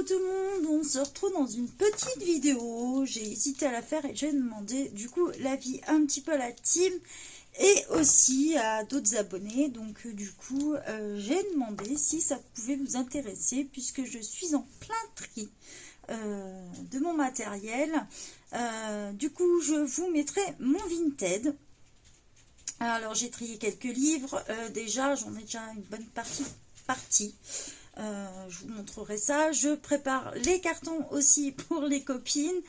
Coucou tout le monde, on se retrouve dans une petite vidéo. J'ai hésité à la faire et j'ai demandé du coup l'avis un petit peu à la team et aussi à d'autres abonnés. Donc du coup j'ai demandé si ça pouvait vous intéresser puisque je suis en plein tri de mon matériel. Du coup je vous mettrai mon Vinted. Alors j'ai trié quelques livres, déjà j'en ai déjà une bonne partie. Je vous montrerai ça. Je prépare les cartons aussi pour les copines,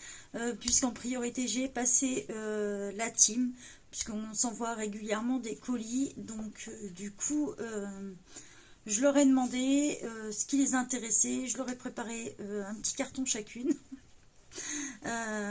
puisqu'en priorité j'ai passé la team, puisqu'on s'envoie régulièrement des colis. Donc du coup je leur ai demandé ce qui les intéressait. Je leur ai préparé un petit carton chacune.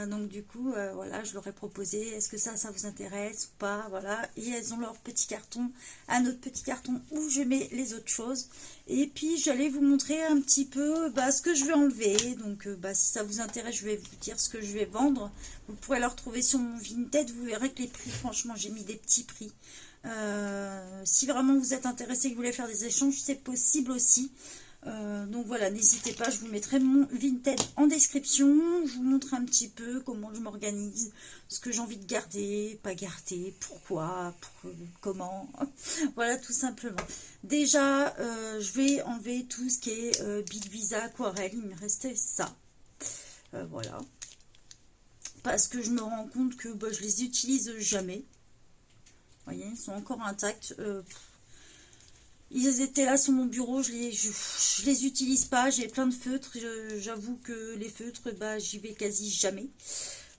Donc du coup voilà, je leur ai proposé est-ce que ça vous intéresse ou pas, voilà, et elles ont leur petit carton, un autre petit carton où je mets les autres choses, et puis j'allais vous montrer un petit peu ce que je vais enlever. Donc si ça vous intéresse, je vais vous dire ce que je vais vendre. Vous pourrez le retrouver sur mon Vinted, vous verrez que les prix, franchement j'ai mis des petits prix. Si vraiment vous êtes intéressé et que vous voulez faire des échanges, c'est possible aussi. Donc voilà, n'hésitez pas, je vous mettrai mon Vinted en description. Je vous montre un petit peu comment je m'organise, ce que j'ai envie de garder, pas garder, pourquoi, comment. Voilà, tout simplement. Déjà, je vais enlever tout ce qui est Big Visa, aquarelle, il me restait ça. Voilà. Parce que je me rends compte que je les utilise jamais. Vous voyez, ils sont encore intacts. Ils étaient là sur mon bureau, je les utilise pas, j'ai plein de feutres, j'avoue que les feutres, j'y vais quasi jamais.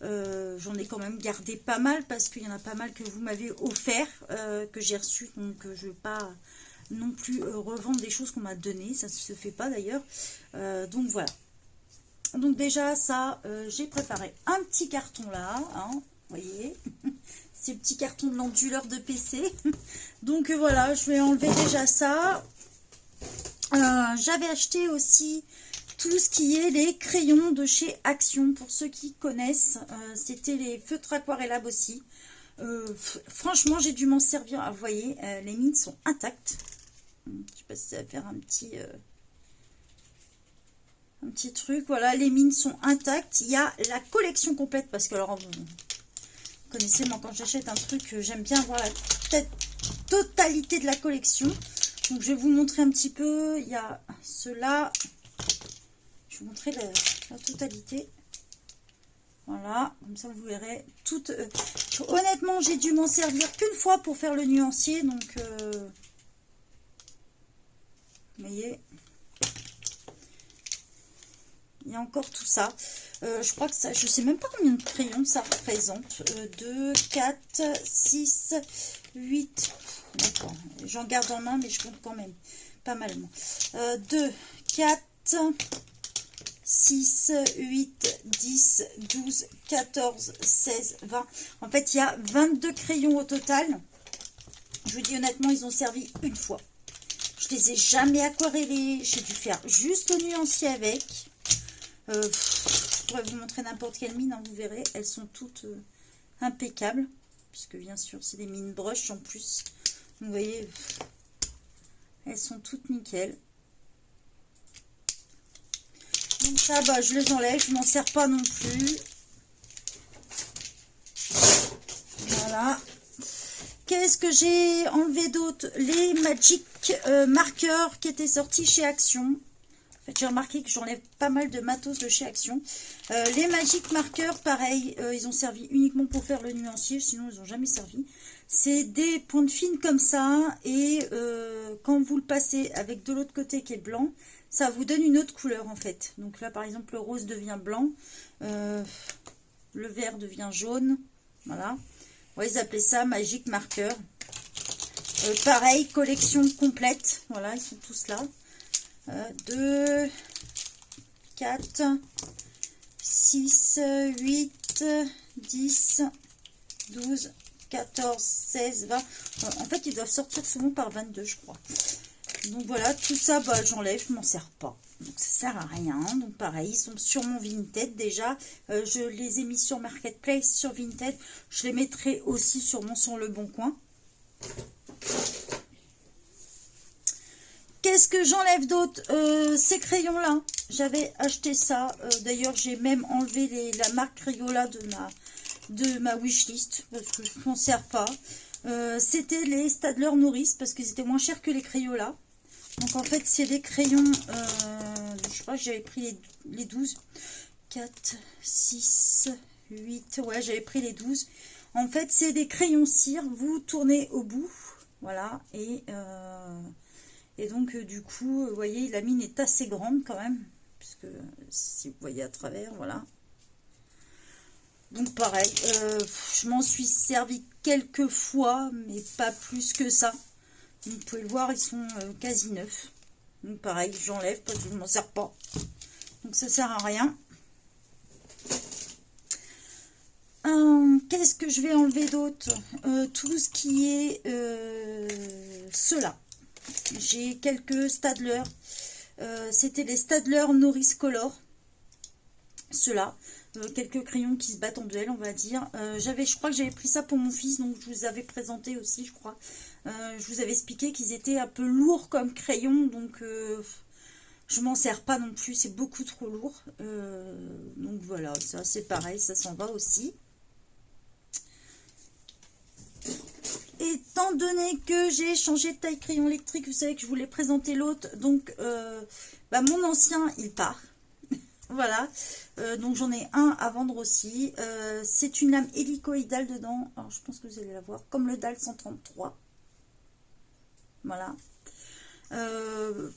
J'en ai quand même gardé pas mal parce qu'il y en a pas mal que vous m'avez offert, que j'ai reçu, donc je ne vais pas non plus revendre des choses qu'on m'a données, ça ne se fait pas d'ailleurs. Donc voilà. Donc déjà ça, j'ai préparé un petit carton là, hein, vous voyez. Ces petits cartons de l'onduleur de PC. Donc voilà, je vais enlever déjà ça. J'avais acheté aussi tout ce qui est les crayons de chez Action. Pour ceux qui connaissent, c'était les feutres aquarellables aussi. Franchement, j'ai dû m'en servir. Ah, vous voyez, les mines sont intactes. Je ne sais pas si ça va faire un petit truc. Voilà, les mines sont intactes. Il y a la collection complète parce que alors... Vous connaissez, moi quand j'achète un truc, j'aime bien voir la totalité de la collection. Donc je vais vous montrer un petit peu. Il y a ceux-là. Je vais vous montrer la totalité. Voilà, comme ça vous verrez. Honnêtement, j'ai dû m'en servir qu'une fois pour faire le nuancier. Donc, vous voyez, il y a encore tout ça. Je crois que ça, je sais même pas combien de crayons ça représente. 2, 4, 6, 8. D'accord. J'en garde en main, mais je compte quand même pas mal. 2, 4, 6, 8, 10, 12, 14, 16, 20. En fait, il y a 22 crayons au total. Je vous dis honnêtement, ils ont servi une fois. Je les ai jamais aquarellés. J'ai dû faire juste le nuancier avec. Je pourrais vous montrer n'importe quelle mine, hein, vous verrez, elles sont toutes impeccables, puisque bien sûr c'est des mines brush en plus. Vous voyez, elles sont toutes nickel. Donc ça, je les enlève, je m'en sers pas non plus. Voilà. Qu'est-ce que j'ai enlevé d'autre? Les Magic marqueurs qui étaient sortis chez Action. En fait, j'ai remarqué que j'enlève pas mal de matos de chez Action. Les Magic marqueurs, pareil, ils ont servi uniquement pour faire le nuancier, sinon ils n'ont jamais servi. C'est des pointes fines comme ça, et quand vous le passez avec de l'autre côté qui est blanc, ça vous donne une autre couleur en fait. Donc là, par exemple, le rose devient blanc, le vert devient jaune, voilà. Ouais, ils appelaient ça Magic marqueur. Pareil, collection complète, voilà, ils sont tous là. 2, 4, 6, 8, 10, 12, 14, 16, 20. En fait, ils doivent sortir souvent par 22, je crois. Donc voilà, tout ça, j'enlève, je m'en sers pas. Donc ça sert à rien. Donc pareil, ils sont sur mon Vinted déjà. Je les ai mis sur Marketplace, sur Vinted. Je les mettrai aussi sûrement sur Le Bon Coin. Qu'est-ce que j'enlève d'autre? Ces crayons-là, j'avais acheté ça. D'ailleurs, j'ai même enlevé la marque Crayola de ma wishlist, parce que je m'en sers pas. C'était les Staedtler Nourrice, parce qu'ils étaient moins chers que les Crayola. Donc en fait, c'est des crayons, je crois que j'avais pris les 12. 4, 6, 8, ouais, j'avais pris les 12. En fait, c'est des crayons cire, vous tournez au bout, voilà, et donc du coup, vous voyez, la mine est assez grande quand même, puisque si vous voyez à travers, voilà. Donc pareil, je m'en suis servi quelques fois, mais pas plus que ça. Vous pouvez le voir, ils sont quasi neufs. Donc pareil, j'enlève parce que je ne m'en sers pas. Donc ça sert à rien. Qu'est-ce que je vais enlever d'autre? Tout ce qui est ceux-là. J'ai quelques Staedtler. C'était les Staedtler Nourrice Color. Ceux-là. Quelques crayons qui se battent en duel, on va dire. Je crois que j'avais pris ça pour mon fils, donc je vous avais présenté aussi, je crois. Je vous avais expliqué qu'ils étaient un peu lourds comme crayons, donc je m'en sers pas non plus, c'est beaucoup trop lourd. Donc voilà, ça c'est pareil, ça s'en va aussi. Étant donné que j'ai changé de taille crayon électrique, vous savez que je voulais présenter l'autre, donc mon ancien il part. Voilà, donc j'en ai un à vendre aussi. C'est une lame hélicoïdale dedans, alors je pense que vous allez la voir, comme le DAL 133. Voilà.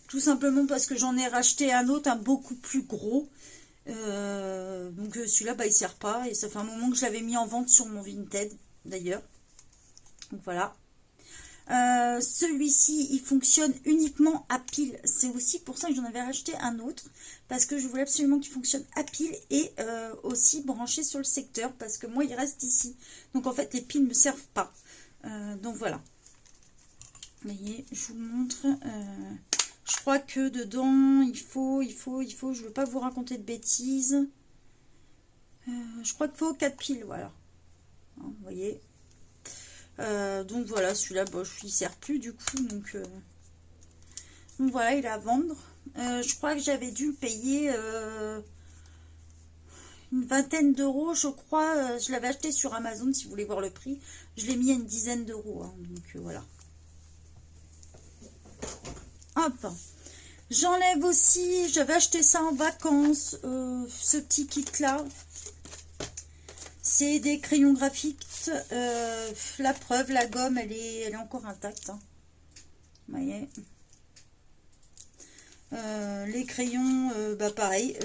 Tout simplement parce que j'en ai racheté un autre, un beaucoup plus gros. Donc celui-là, il ne sert pas. Et ça fait un moment que je l'avais mis en vente sur mon Vinted, d'ailleurs. Donc voilà. Celui-ci, il fonctionne uniquement à pile. C'est aussi pour ça que j'en avais racheté un autre. Parce que je voulais absolument qu'il fonctionne à pile et aussi branché sur le secteur. Parce que moi, il reste ici. Donc en fait, les piles ne me servent pas. Donc voilà. Vous voyez, je vous montre. Je crois que dedans, il faut, je ne veux pas vous raconter de bêtises. Je crois qu'il faut 4 piles, voilà. Hein, vous voyez. Donc voilà, celui-là, je ne lui sers plus du coup. Donc voilà, il est à vendre. Je crois que j'avais dû payer une vingtaine d'euros, je crois. Je l'avais acheté sur Amazon, si vous voulez voir le prix. Je l'ai mis à une dizaine d'euros. Hein, donc voilà. Hop. J'enlève aussi, j'avais acheté ça en vacances, ce petit kit là. C'est des crayons graphiques. La preuve, la gomme, elle est encore intacte. Hein. Vous voyez. Les crayons, pareil.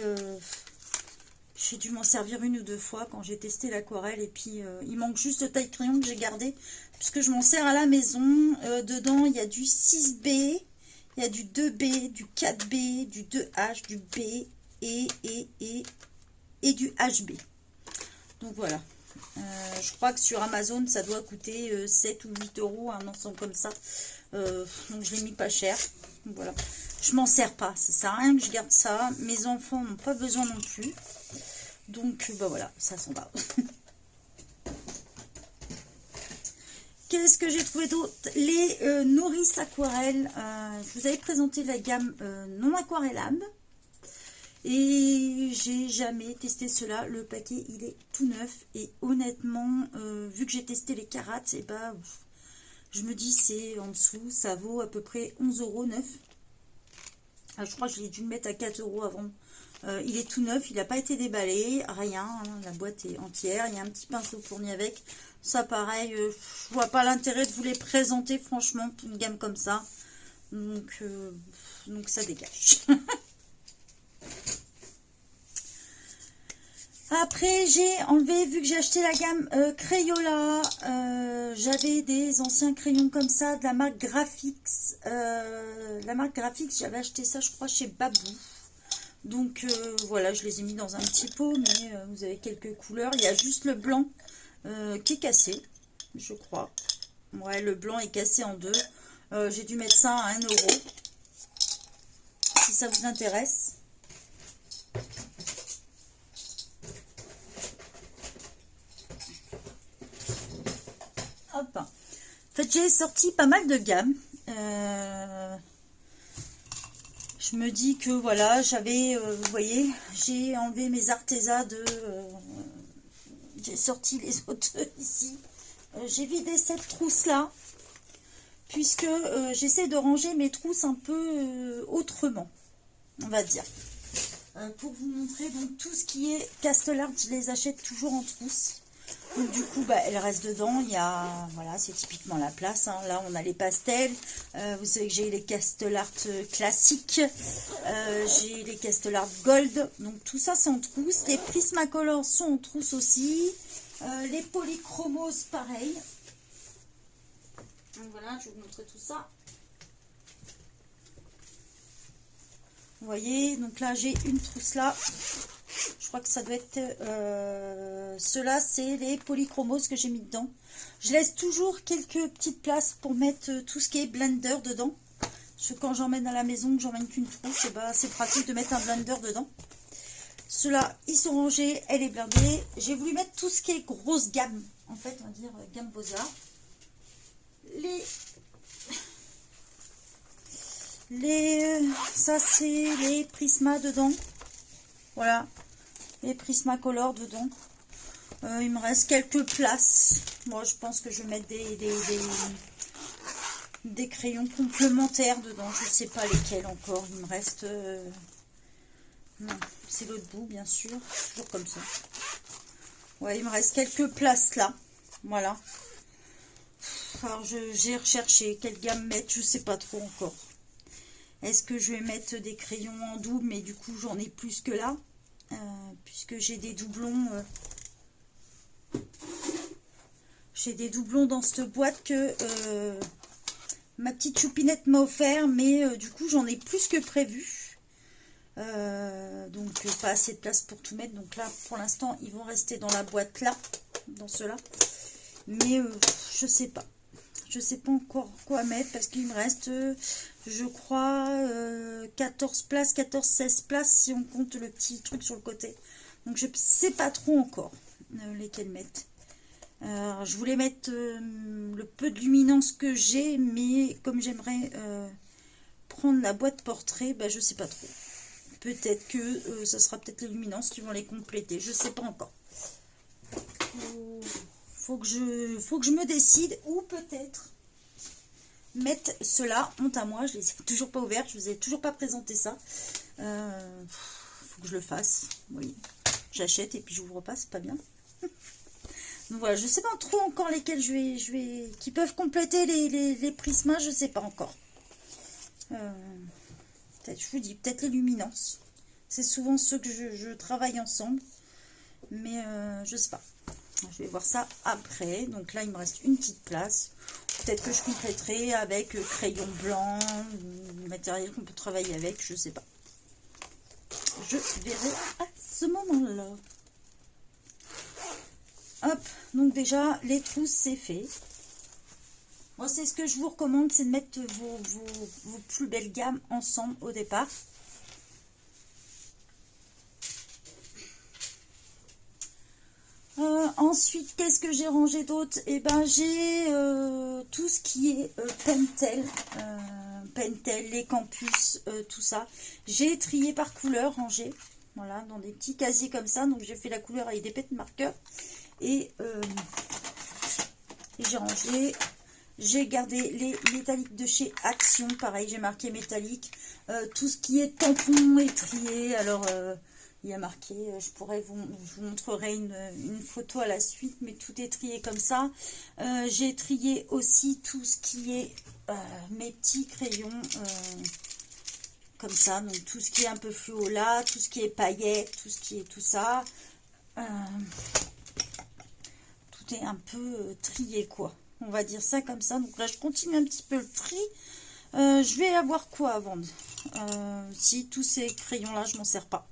J'ai dû m'en servir une ou deux fois quand j'ai testé l'aquarelle. Et puis, il manque juste le taille crayon que j'ai gardé. Puisque je m'en sers à la maison. Dedans, il y a du 6B. Il y a du 2B, du 4B, du 2H, du B et du HB. Donc voilà. Je crois que sur Amazon, ça doit coûter 7 ou 8 euros, un ensemble comme ça. Donc je l'ai mis pas cher. Donc voilà. Je m'en sers pas. Ça sert à rien que je garde ça. Mes enfants n'ont pas besoin non plus. Donc voilà, ça s'en va. Qu'est-ce que j'ai trouvé d'autre? Les Nourrice aquarelles. Je vous avais présenté la gamme non aquarellable. Et j'ai jamais testé cela. Le paquet, il est tout neuf. Et honnêtement, vu que j'ai testé les carates, je me dis c'est en dessous. Ça vaut à peu près 11 € neuf. Je crois que j'ai dû le mettre à 4 € avant. Il est tout neuf, il n'a pas été déballé, rien, hein, la boîte est entière, il y a un petit pinceau fourni avec. Ça pareil, je vois pas l'intérêt de vous les présenter franchement, une gamme comme ça. Donc ça dégage. Après j'ai enlevé, vu que j'ai acheté la gamme Crayola, j'avais des anciens crayons comme ça, de la marque Graphix. La marque Graphix, j'avais acheté ça je crois chez Babou. Donc voilà, je les ai mis dans un petit pot, mais vous avez quelques couleurs. Il y a juste le blanc qui est cassé, je crois. Ouais, le blanc est cassé en deux. J'ai dû mettre ça à 1 €. Si ça vous intéresse. Hop. En fait, j'ai sorti pas mal de gammes. je me dis que voilà, j'avais, vous voyez, j'ai enlevé mes Arteza de... j'ai sorti les autres ici. J'ai vidé cette trousse-là, puisque j'essaie de ranger mes trousses un peu autrement, on va dire. Pour vous montrer, donc tout ce qui est Castellart, je les achète toujours en trousse. Donc du coup, bah, elle reste dedans. Il y a, voilà, c'est typiquement la place. Hein. Là, on a les pastels. Vous savez que j'ai les Castellart classiques. J'ai les Castellart Gold. Donc tout ça, c'est en trousse. Les Prismacolor sont en trousse aussi. Les Polychromos, pareil. Donc voilà, je vais vous montrer tout ça. Vous voyez, donc là, j'ai une trousse là. Je crois que ça doit être... ceux-là, c'est les Polychromos que j'ai mis dedans. Je laisse toujours quelques petites places pour mettre tout ce qui est blender dedans. Parce que quand j'emmène à la maison, que j'emmène qu'une trousse, bah, c'est pratique de mettre un blender dedans. Ceux-là, ils sont rangés, elle est blindée. J'ai voulu mettre tout ce qui est grosse gamme. En fait, on va dire gamme Beaux-Arts. Ça, c'est les Prisma dedans. Voilà. Les Prismacolor dedans. Il me reste quelques places. Moi, je pense que je vais mettre des crayons complémentaires dedans. Je ne sais pas lesquels encore. Il me reste... non, c'est l'autre bout, bien sûr. Toujours comme ça. Ouais, il me reste quelques places là. Voilà. Alors, j'ai recherché quelle gamme mettre. Je ne sais pas trop encore. Est-ce que je vais mettre des crayons en double, mais du coup, j'en ai plus que là. Puisque j'ai des doublons. J'ai des doublons dans cette boîte que ma petite choupinette m'a offert, mais du coup, j'en ai plus que prévu. Donc, pas assez de place pour tout mettre. Donc là, pour l'instant, ils vont rester dans la boîte là, dans ceux-là. Mais je sais pas. Je sais pas encore quoi mettre parce qu'il me reste, je crois, 14 places, 14-16 places si on compte le petit truc sur le côté. Donc je sais pas trop encore lesquels mettre. Je voulais mettre le peu de luminance que j'ai, mais comme j'aimerais prendre la boîte portrait, bah, je sais pas trop. Peut-être que ça sera peut-être les luminances qui vont les compléter. Je sais pas encore. Faut que je me décide, ou peut-être mettre cela, honte à moi, je les ai toujours pas ouverts, je vous ai toujours pas présenté ça. Faut que je le fasse. Oui, j'achète et puis j'ouvre pas, c'est pas bien. Donc voilà, je sais pas trop encore lesquels qui peuvent compléter les prismas, je sais pas encore. Peut-être, je vous dis, peut-être les luminances. C'est souvent ceux que je travaille ensemble, mais je sais pas. Je vais voir ça après. Donc là, il me reste une petite place. Peut-être que je compléterai avec crayon blanc, ou matériel qu'on peut travailler avec, je sais pas. Je verrai à ce moment-là. Hop, donc déjà, les trousses, c'est fait. Moi, c'est ce que je vous recommande, c'est de mettre vos plus belles gammes ensemble au départ. Ensuite, qu'est-ce que j'ai rangé d'autre? Eh ben, j'ai tout ce qui est Pentel, les campus, tout ça. J'ai trié par couleur, rangé, voilà, dans des petits casiers comme ça. Donc, j'ai fait la couleur avec des pets de marqueur et j'ai rangé. J'ai gardé les métalliques de chez Action, pareil, j'ai marqué métallique. Tout ce qui est tampon est trié, alors... il y a marqué, je vous montrerai une photo à la suite, mais tout est trié comme ça. J'ai trié aussi tout ce qui est mes petits crayons comme ça. Donc tout ce qui est un peu fluo là, tout ce qui est paillettes, tout ce qui est tout ça. Tout est un peu trié quoi. On va dire ça comme ça. Donc là je continue un petit peu le tri. Je vais avoir quoi à vendre? Si tous ces crayons là je m'en sers pas.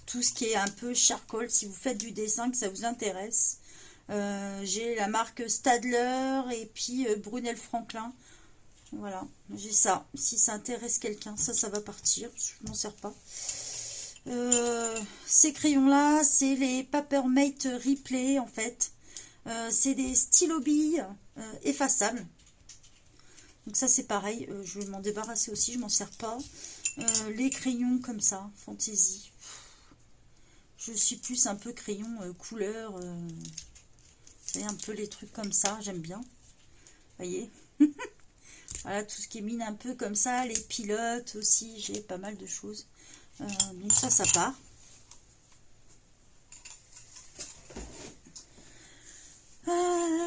Tout ce qui est un peu charcoal, si vous faites du dessin, que ça vous intéresse. J'ai la marque Stadler et puis Brunel Franklin. Voilà, j'ai ça. Si ça intéresse quelqu'un, ça va partir. Je m'en sers pas. Ces crayons-là, c'est les Papermate Replay en fait. C'est des stylos billes effaçables. Donc ça c'est pareil, je vais m'en débarrasser aussi, je m'en sers pas. Les crayons comme ça, fantaisie. Je suis plus un peu crayon couleur. Vous savez, un peu les trucs comme ça, j'aime bien. Vous voyez. Voilà, tout ce qui est mine un peu comme ça, les pilotes aussi, j'ai pas mal de choses. Donc ça part.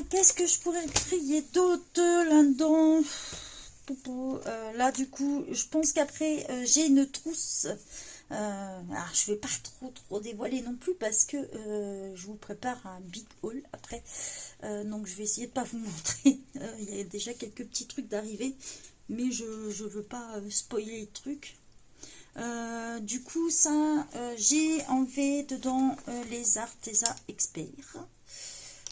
Qu'est-ce que je pourrais crier d'autre là-dedans? Là, du coup, je pense qu'après, j'ai une trousse. Alors, je vais pas trop dévoiler non plus parce que je vous prépare un big haul après. Donc, je vais essayer de pas vous montrer. Il y a déjà quelques petits trucs d'arrivée, mais je veux pas spoiler les trucs. Du coup, ça, j'ai enlevé dedans les Arteza Expert.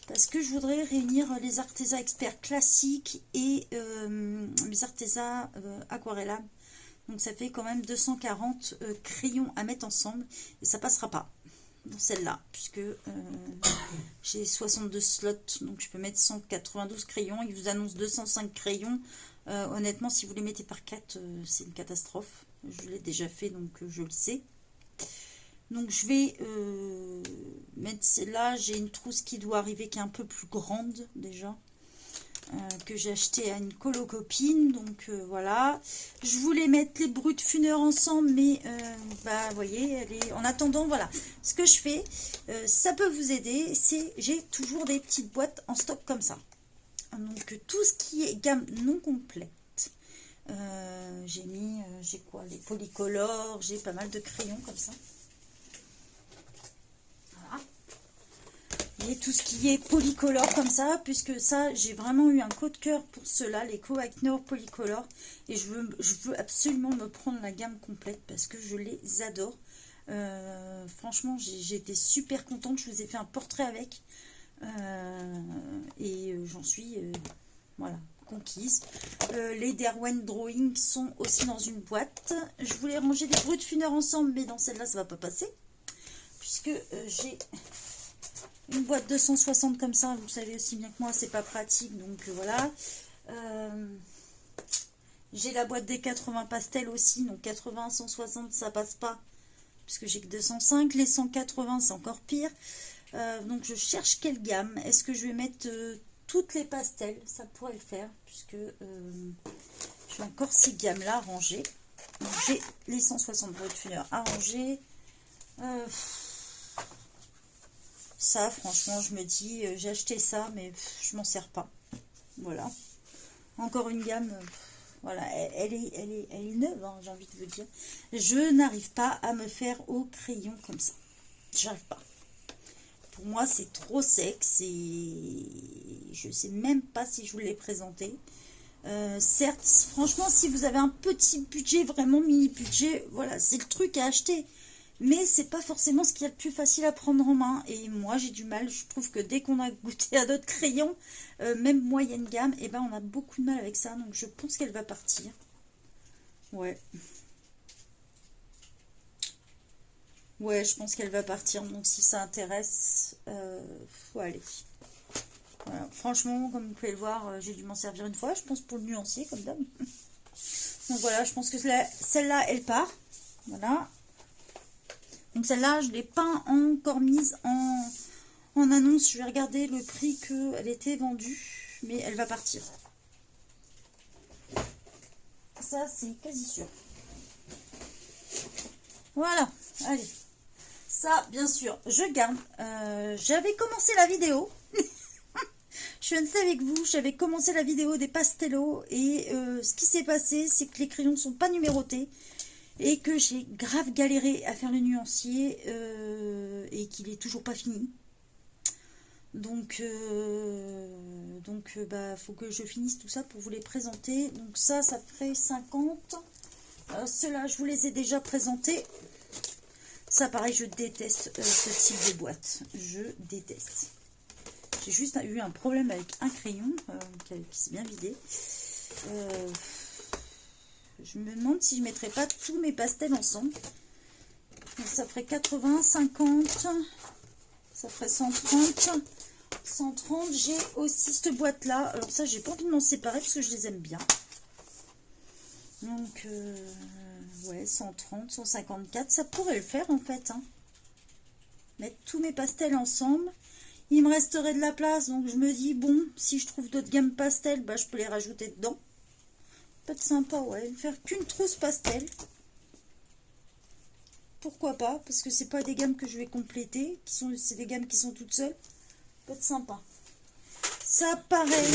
Parce que je voudrais réunir les Arteza Expert classiques et les Arteza Aquarella. Donc ça fait quand même 240 crayons à mettre ensemble. Et ça passera pas dans celle-là. Puisque j'ai 62 slots. Donc je peux mettre 192 crayons. Il vous annonce 205 crayons. Honnêtement, si vous les mettez par 4, c'est une catastrophe. Je l'ai déjà fait, donc je le sais. Donc je vais mettre celle-là. J'ai une trousse qui doit arriver qui est un peu plus grande déjà. Que j'ai acheté à une colo-copine. Donc voilà. Je voulais mettre les brutes funeurs ensemble. Mais bah vous voyez, en attendant, voilà. Ce que je fais, ça peut vous aider. C'est j'ai toujours des petites boîtes en stock comme ça. Donc tout ce qui est gamme non complète. J'ai quoi, les polycolores. J'ai pas mal de crayons comme ça. Et tout ce qui est polycolore comme ça, puisque ça, j'ai vraiment eu un coup de cœur pour cela, les Kohackner polycolore. Et je veux absolument me prendre la gamme complète parce que je les adore. Franchement, j'ai été super contente. Je vous ai fait un portrait avec. Et j'en suis, voilà, conquise. Les Derwent Drawing sont aussi dans une boîte. Je voulais ranger les brutes funeurs ensemble, mais dans celle-là, ça va pas passer. Puisque j'ai... une boîte de 160 comme ça, vous savez aussi bien que moi, c'est pas pratique, donc voilà. J'ai la boîte des 80 pastels aussi, donc 80, 160, ça passe pas, puisque j'ai que 205. Les 180, c'est encore pire. Donc je cherche quelle gamme. Est-ce que je vais mettre toutes les pastels? Ça pourrait le faire, puisque j'ai encore ces gammes-là rangées. J'ai les 160 brutes funeurs à ranger. Ça, franchement, je me dis, j'ai acheté ça, mais je m'en sers pas. Voilà. Encore une gamme, voilà, elle est neuve, hein, j'ai envie de vous dire. Je n'arrive pas à me faire au crayon comme ça. J'arrive pas. Pour moi, c'est trop sec. Je sais même pas si je vous l'ai présenté. Certes, franchement, si vous avez un petit budget, vraiment mini budget, voilà, c'est le truc à acheter. Mais c'est pas forcément ce qu'il y a de plus facile à prendre en main. Et moi, j'ai du mal. Je trouve que dès qu'on a goûté à d'autres crayons, même moyenne gamme, et ben on a beaucoup de mal avec ça. Donc je pense qu'elle va partir. Ouais. Ouais, je pense qu'elle va partir. Donc si ça intéresse, faut aller. Voilà. Franchement, comme vous pouvez le voir, j'ai dû m'en servir une fois. Je pense pour le nuancier, comme d'hab. Donc voilà, je pense que celle-là, elle part. Voilà. Donc celle-là, je ne l'ai pas encore mise en annonce. Je vais regarder le prix qu'elle était vendue. Mais elle va partir. Ça, c'est quasi sûr. Voilà. Allez. Ça, bien sûr, je garde. J'avais commencé la vidéo. Je suis honnête avec vous. J'avais commencé la vidéo des pastellos. Et ce qui s'est passé, c'est que les crayons ne sont pas numérotés. Et que j'ai grave galéré à faire le nuancier et qu'il est toujours pas fini. Donc bah, faut que je finisse tout ça pour vous les présenter. Donc ça ferait 50. Ceux-là, je vous les ai déjà présentés. Ça, pareil, je déteste ce type de boîte. Je déteste. J'ai juste eu un problème avec un crayon qui s'est bien vidé. Je me demande si je ne mettrais pas tous mes pastels ensemble. Donc ça ferait 80, 50, ça ferait 130. 130, j'ai aussi cette boîte-là. Alors ça, j'ai pas envie de m'en séparer parce que je les aime bien. Donc, ouais, 130, 154, ça pourrait le faire en fait. Hein. Mettre tous mes pastels ensemble. Il me resterait de la place, donc je me dis, bon, si je trouve d'autres gammes pastels, bah, je peux les rajouter dedans. Peut-être sympa, ouais. Faire qu'une trousse pastel. Pourquoi pas, parce que c'est pas des gammes que je vais compléter, c'est des gammes qui sont toutes seules. Peut-être sympa. Ça, pareil,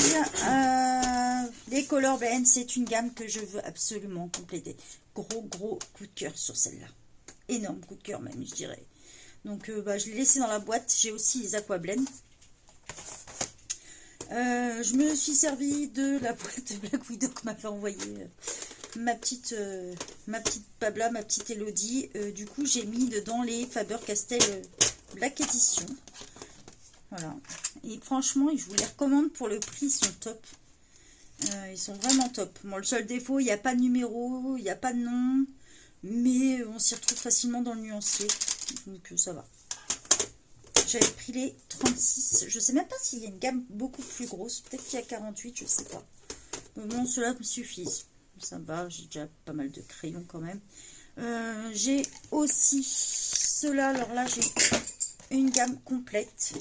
les Color Blend, c'est une gamme que je veux absolument compléter. Gros coup de cœur sur celle-là. Énorme coup de cœur même, je dirais. Donc, bah, je l'ai laissé dans la boîte. J'ai aussi les Aqua Blend. Je me suis servi de la boîte de Black Widow que m'avait envoyé ma petite Pabla, ma petite Elodie. Du coup, j'ai mis dedans les Faber-Castell Black Edition. Voilà. Et franchement, je vous les recommande pour le prix, ils sont top. Ils sont vraiment top. Bon, le seul défaut, il n'y a pas de numéro, il n'y a pas de nom. Mais on s'y retrouve facilement dans le nuancier. Donc ça va. J'avais pris les 36. Je sais même pas s'il y a une gamme beaucoup plus grosse. Peut-être qu'il y a 48, je sais pas. Mais bon, ceux-là me suffisent. Ça va, j'ai déjà pas mal de crayons quand même. J'ai aussi ceux-là. Alors là, j'ai une gamme complète.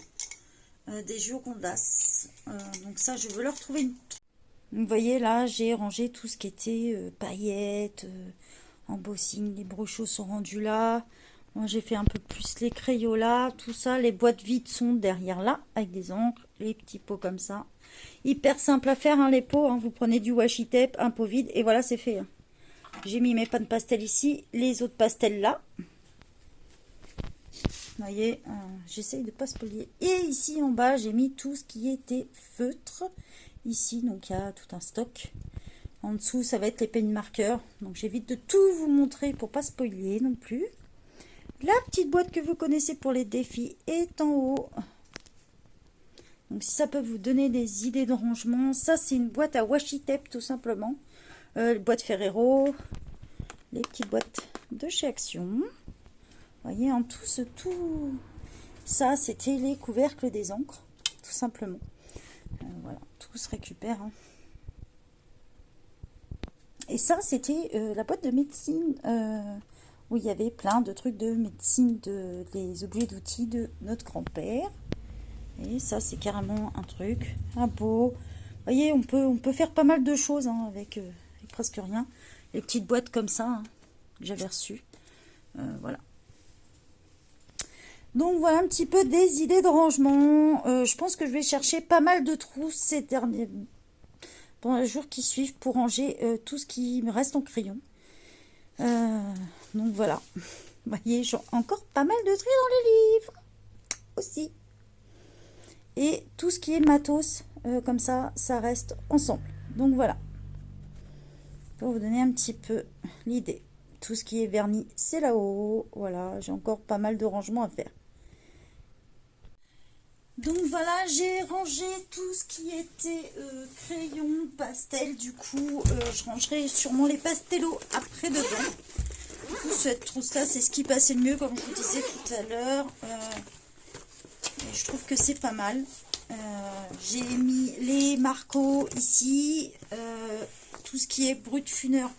Des Girondas. Donc ça, je veux leur trouver une... Vous voyez, là, j'ai rangé tout ce qui était paillettes, embossing. Les brochos sont rendus là. Moi, j'ai fait un peu plus les crayons là, tout ça. Les boîtes vides sont derrière là, avec des encres, les petits pots comme ça. Hyper simple à faire, hein, les pots. Hein. Vous prenez du washi tape, un pot vide, et voilà, c'est fait. Hein. J'ai mis mes pans pastel ici, les autres pastels là. Vous voyez, j'essaye de ne pas spolier. Et ici, en bas, j'ai mis tout ce qui était feutre. Ici, donc, il y a tout un stock. En dessous, ça va être les peigne marqueurs. Donc, j'évite de tout vous montrer pour pas spoiler non plus. La petite boîte que vous connaissez pour les défis est en haut. Donc si ça peut vous donner des idées de rangement, ça c'est une boîte à washi tape tout simplement. Boîte Ferrero, les petites boîtes de chez Action. Vous voyez, en tout ça c'était les couvercles des encres, tout simplement. Voilà, tout se récupère. Hein. Et ça c'était la boîte de médecine. Où il y avait plein de trucs de médecine, les objets d'outils de notre grand-père. Et ça, c'est carrément un truc, un pot. Vous voyez, on peut faire pas mal de choses hein, avec presque rien. Les petites boîtes comme ça hein, que j'avais reçues. Voilà. Donc, voilà un petit peu des idées de rangement. Je pense que je vais chercher pas mal de trous ces derniers... pendant les jours qui suivent pour ranger tout ce qui me reste en crayon. Donc voilà, vous voyez, j'ai encore pas mal de traits dans les livres aussi. Et tout ce qui est matos, comme ça reste ensemble. Donc voilà, pour vous donner un petit peu l'idée. Tout ce qui est vernis, c'est là-haut. Voilà, j'ai encore pas mal de rangements à faire. Donc voilà, j'ai rangé tout ce qui était crayon, pastel. Du coup, je rangerai sûrement les pastelos après dedans. Du coup, cette trousse-là, c'est ce qui passait le mieux, comme je vous disais tout à l'heure. Je trouve que c'est pas mal. J'ai mis les Marco ici. Tout ce qui est brut funeur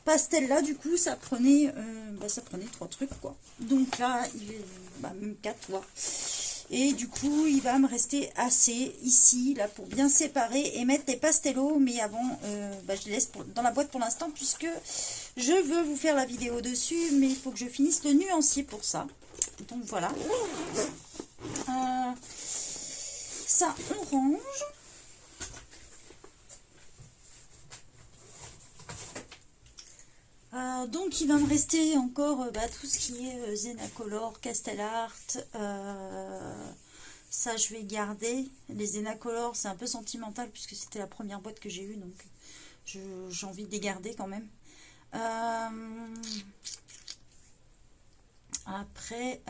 pastel là, du coup, ça prenait 3 trucs, quoi. Donc là, il est même 4, quoi. Et du coup, il va me rester assez ici, là, pour bien séparer et mettre les pastelos. Mais avant, je les laisse dans la boîte pour l'instant, puisque je veux vous faire la vidéo dessus. Mais il faut que je finisse le nuancier pour ça. Donc voilà. Ça, on range. Donc il va me rester encore tout ce qui est Zenacolor, Castellart, ça je vais garder. Les Zenacolor c'est un peu sentimental puisque c'était la première boîte que j'ai eue, donc j'ai envie de les garder quand même. Après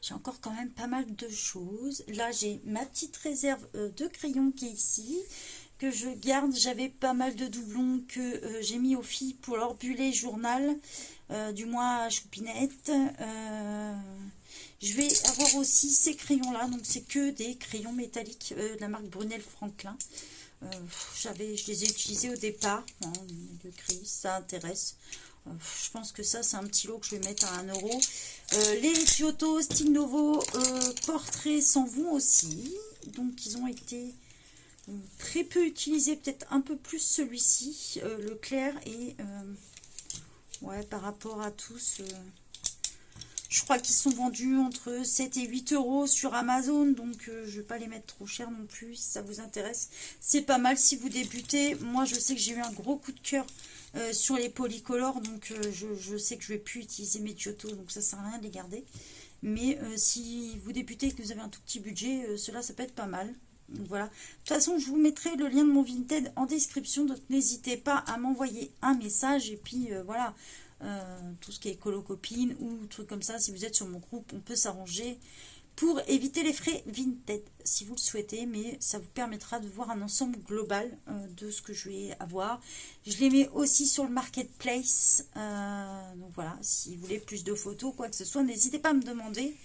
j'ai encore quand même pas mal de choses. Là j'ai ma petite réserve de crayons qui est ici, que je garde. J'avais pas mal de doublons que j'ai mis aux filles pour leur bullet journal du mois Choupinette. Je vais avoir aussi ces crayons là, donc c'est que des crayons métalliques de la marque Brunel Franklin. Je les ai utilisés au départ, hein, de gris, ça intéresse. Je pense que ça, c'est un petit lot que je vais mettre à 1 euro. Les Giotto Style Nouveau portraits s'en vont aussi. Donc, ils ont été très peu utilisés, peut-être un peu plus celui-ci, le clair. Et ouais, par rapport à tous, je crois qu'ils sont vendus entre 7 et 8 euros sur Amazon. Donc, je ne vais pas les mettre trop cher non plus, si ça vous intéresse. C'est pas mal si vous débutez. Moi, je sais que j'ai eu un gros coup de cœur sur les polycolores, donc je sais que je vais plus utiliser mes Giotto, donc ça sert à rien de les garder. Mais si vous débutez et que vous avez un tout petit budget, cela ça peut être pas mal. Donc voilà. De toute façon, je vous mettrai le lien de mon Vinted en description, donc n'hésitez pas à m'envoyer un message. Et puis voilà, tout ce qui est colo copine ou truc comme ça, si vous êtes sur mon groupe, on peut s'arranger pour éviter les frais Vinted si vous le souhaitez, mais ça vous permettra de voir un ensemble global de ce que je vais avoir. Je les mets aussi sur le marketplace, donc voilà, si vous voulez plus de photos, quoi que ce soit, n'hésitez pas à me demander.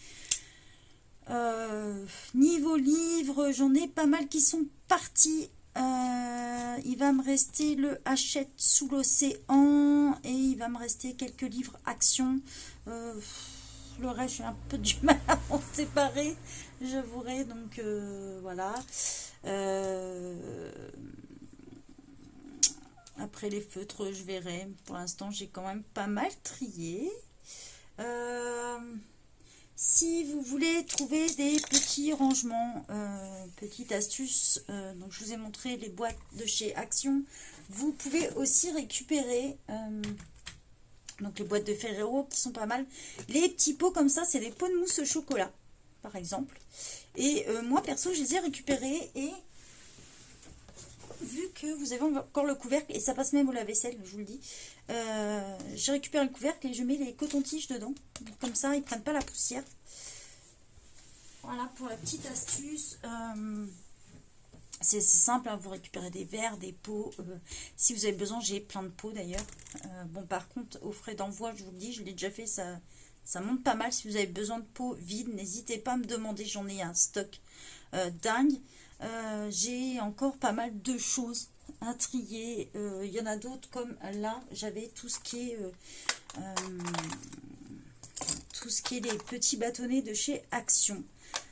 Niveau livre, j'en ai pas mal qui sont partis. Il va me rester le Hachette sous l'océan et il va me rester quelques livres action. Le reste, j'ai un peu du mal à m'en séparer, j'avouerai. Donc voilà. Après les feutres, je verrai. Pour l'instant, j'ai quand même pas mal trié. Si vous voulez trouver des petits rangements, petite astuce, donc je vous ai montré les boîtes de chez Action. Vous pouvez aussi récupérer donc les boîtes de Ferrero qui sont pas mal. Les petits pots comme ça, c'est des pots de mousse au chocolat, par exemple. Et moi, perso, je les ai récupérés et vu que vous avez encore le couvercle, et ça passe même au lave-vaisselle, je vous le dis, j'ai récupéré le couvercle et je mets les cotons-tiges dedans. Donc, comme ça, ils ne prennent pas la poussière. Voilà pour la petite astuce. C'est simple, hein, vous récupérez des verres, des pots. Si vous avez besoin, j'ai plein de pots d'ailleurs. Bon, par contre, aux frais d'envoi, je vous le dis, je l'ai déjà fait, ça monte pas mal. Si vous avez besoin de pots vides, n'hésitez pas à me demander, j'en ai un stock dingue. J'ai encore pas mal de choses à trier. Il y en a d'autres comme là, j'avais tout ce qui est les petits bâtonnets de chez Action.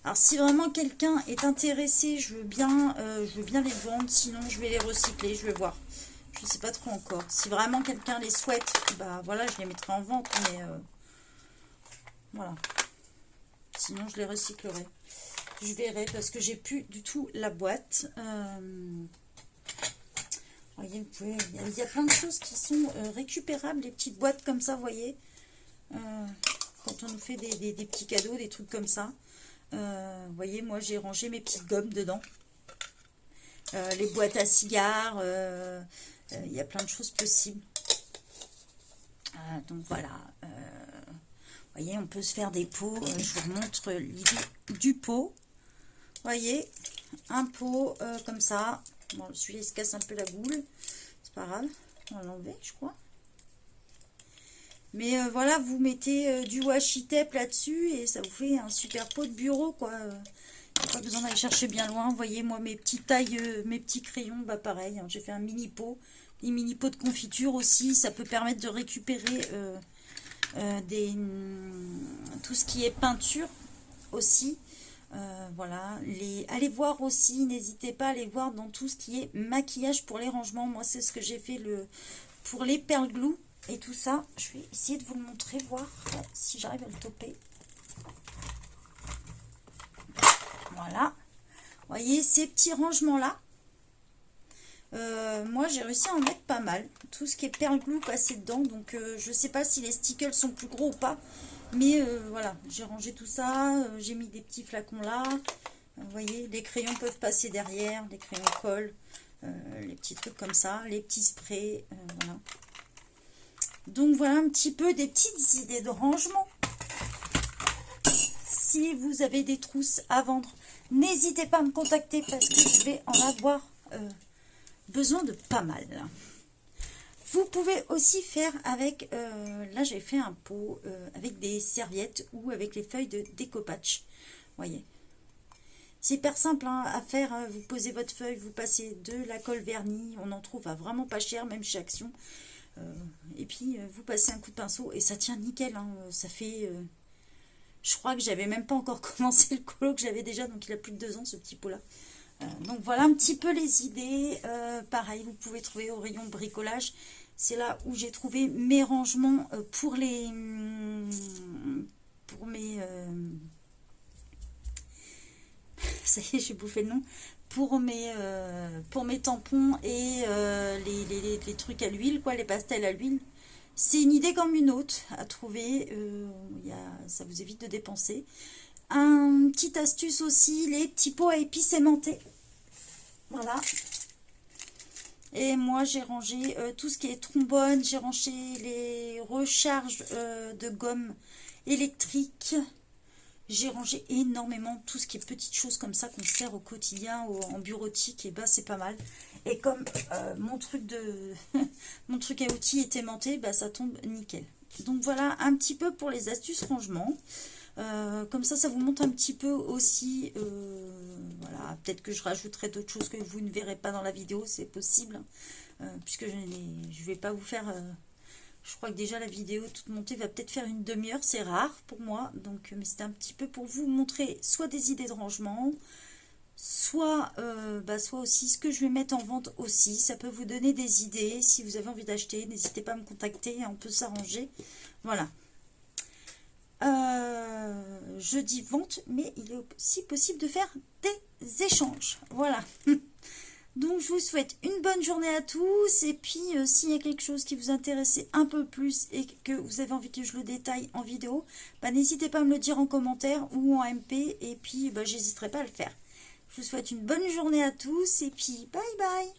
Alors si vraiment quelqu'un est intéressé, je veux bien les vendre, sinon je vais les recycler, je vais voir. Je ne sais pas trop encore. Si vraiment quelqu'un les souhaite, bah voilà, je les mettrai en vente, mais voilà. Sinon je les recyclerai. Je verrai parce que j'ai plus du tout la boîte. Voyez, vous pouvez, il y a plein de choses qui sont récupérables, les petites boîtes comme ça, vous voyez. Quand on nous fait des petits cadeaux, des trucs comme ça. Vous voyez, moi j'ai rangé mes petites gommes dedans. Les boîtes à cigares, il y a plein de choses possibles. Donc voilà. Vous voyez, on peut se faire des pots. Je vous montre l'idée du pot. Vous voyez, un pot comme ça. Bon, celui-là il se casse un peu la boule. C'est pas grave. On va l'enlever, je crois. Mais voilà, vous mettez du washi tape là-dessus et ça vous fait un super pot de bureau, quoi. Il n'y a pas besoin d'aller chercher bien loin. Vous voyez, moi, mes petites tailles, mes petits crayons, bah pareil. Hein, j'ai fait un mini pot. Des mini pots de confiture aussi. Ça peut permettre de récupérer tout ce qui est peinture aussi. Voilà. Allez voir aussi, n'hésitez pas à aller voir dans tout ce qui est maquillage pour les rangements. Moi, c'est ce que j'ai fait pour les perles glue. Et tout ça, je vais essayer de vous le montrer, voir si j'arrive à le toper. Voilà. Vous voyez, ces petits rangements-là, moi, j'ai réussi à en mettre pas mal. Tout ce qui est perle glue passé dedans. Donc, je ne sais pas si les stickers sont plus gros ou pas. Mais voilà, j'ai rangé tout ça. J'ai mis des petits flacons là. Vous voyez, les crayons peuvent passer derrière. Les crayons collent. Les petits trucs comme ça. Les petits sprays. Voilà. Donc voilà un petit peu des petites idées de rangement. Si vous avez des trousses à vendre, n'hésitez pas à me contacter parce que je vais en avoir besoin de pas mal. Vous pouvez aussi faire avec, là j'ai fait un pot avec des serviettes ou avec les feuilles de découpage. Voyez. C'est hyper simple hein, à faire. Hein. Vous posez votre feuille, vous passez de la colle vernis. On en trouve à vraiment pas cher, même chez Action. Et puis, vous passez un coup de pinceau et ça tient nickel. Hein. Ça fait... je crois que j'avais même pas encore commencé le colo que j'avais déjà. Donc, il a plus de 2 ans, ce petit pot-là. Donc, voilà un petit peu les idées. Pareil, vous pouvez trouver au rayon bricolage. C'est là où j'ai trouvé mes rangements pour les... pour mes... ça y est, j'ai bouffé le nom. Pour mes tampons et les trucs à l'huile, quoi, les pastels à l'huile. C'est une idée comme une autre à trouver. Ça vous évite de dépenser. Un petite astuce aussi, les petits pots à épices aimantés. Voilà. Et moi, j'ai rangé tout ce qui est trombone. J'ai rangé les recharges de gomme électrique. J'ai rangé énormément tout ce qui est petites choses comme ça qu'on sert au quotidien en bureautique. Et bah c'est pas mal. Et comme mon truc mon truc à outils est aimanté, bah ça tombe nickel. Donc voilà un petit peu pour les astuces rangement. Comme ça vous montre un petit peu aussi. Voilà, peut-être que je rajouterai d'autres choses que vous ne verrez pas dans la vidéo, c'est possible. Puisque je vais pas vous faire... je crois que déjà la vidéo toute montée va peut-être faire une demi-heure, c'est rare pour moi. Donc, mais c'était un petit peu pour vous montrer soit des idées de rangement, soit aussi ce que je vais mettre en vente aussi. Ça peut vous donner des idées. Si vous avez envie d'acheter, n'hésitez pas à me contacter, on peut s'arranger. Voilà. Je dis vente, mais il est aussi possible de faire des échanges. Voilà. Donc, je vous souhaite une bonne journée à tous. Et puis, s'il y a quelque chose qui vous intéresse un peu plus et que vous avez envie que je le détaille en vidéo, bah, n'hésitez pas à me le dire en commentaire ou en MP. Et puis, bah, j'hésiterai pas à le faire. Je vous souhaite une bonne journée à tous. Et puis, bye bye.